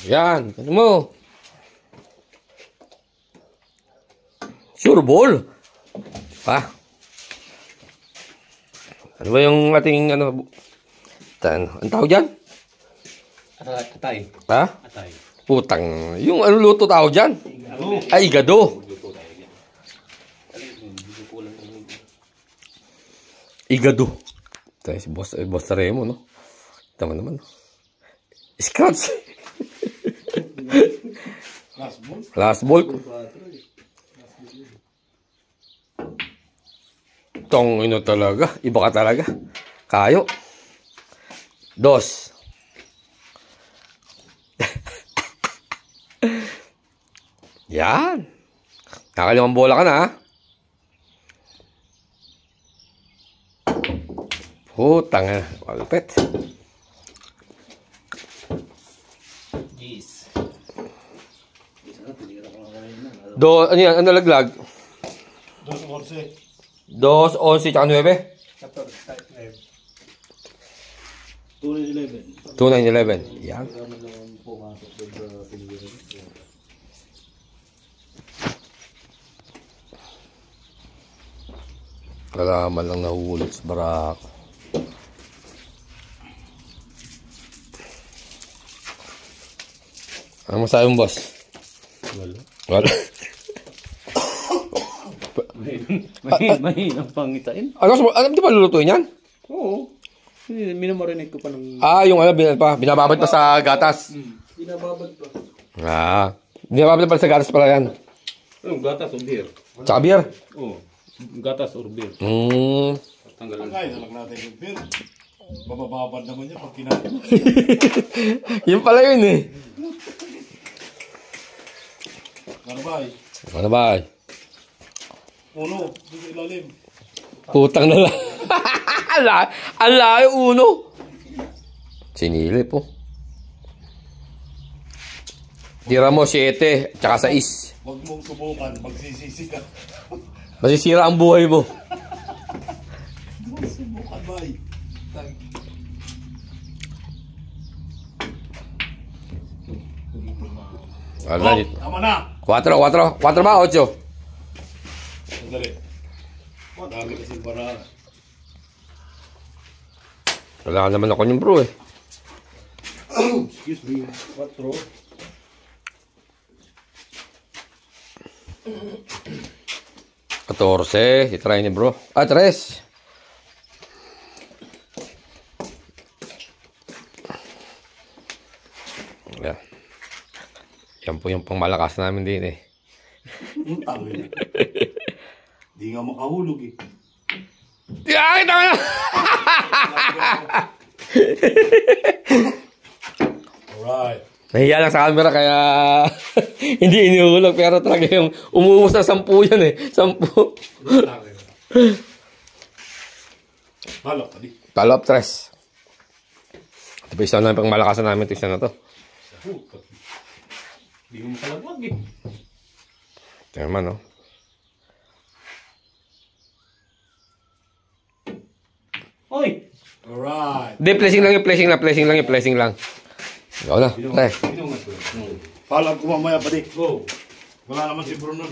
Yan. Ano mo? Sure ball. Ha? Ano ba yung ating ano? Ang tawag dyan? Atay. Ha? Atay. Putang. Yung ano luto tawag dyan? Ay, igado. Igado. Tayo si Boss Remo, no? Tama naman. Scratch. Last ball. Tong ino talaga. Iba ka talaga. Kayo. Dos. Yan. Nakalimang bola ka na, ha? Putang na. Walpet. Jeez. Ano yan? Ano laglag? 2-11. 2-11 tsaka 9? 2-11. 2-9-11. Yan. Kalaman lang nahulog sa barak. Ano masabi mo, boss? Wala. Mahinang pangitain. Ano di ba lulutuin yan? Oo. Minamarinate ko pa ng... Yung ano, binababad pa sa gatas. Binababad pa. Binababad pa sa gatas pala yan. Gatas o beer? Tsaka beer? Oo. Gatas or beer. Tanggalan. Kaya lang natin yung beer. Babababad naman yan pag kinain. Yun pala yun eh. Garbay. Ano ba? Uno. Dito ilalim. Putang na lang. Alayo uno. Sinili po. Tira mo 7 tsaka 6. Huwag mong subukan. Magsisisi ka. Masisira ang buhay mo. Huwag subukan, bay. Wala. Tama na. 4 ba? 8? Sandali. Dami kasi para... Wala naman ako yung bro eh. Excuse me. 4. 14. Itry ni bro. 3. Yan. Yan po yung pangmalakas namin din eh. Di nga makahulog eh. Kita mo na! Alright. Nahiya lang sa camera kaya hindi inihulog. Pero talaga yung umuubos na 10 yan eh. 10. Balok, tadi. Talo up 3. Ito pa isa na yung pangmalakasan namin. Ito isa na to. Hindi mo makalagwag eh. Ito naman oh. Hoy! Alright. Hindi, flashing lang. Ikaw na. Tay. Palag ko mamaya, padi. Go. Wala naman si Bruno.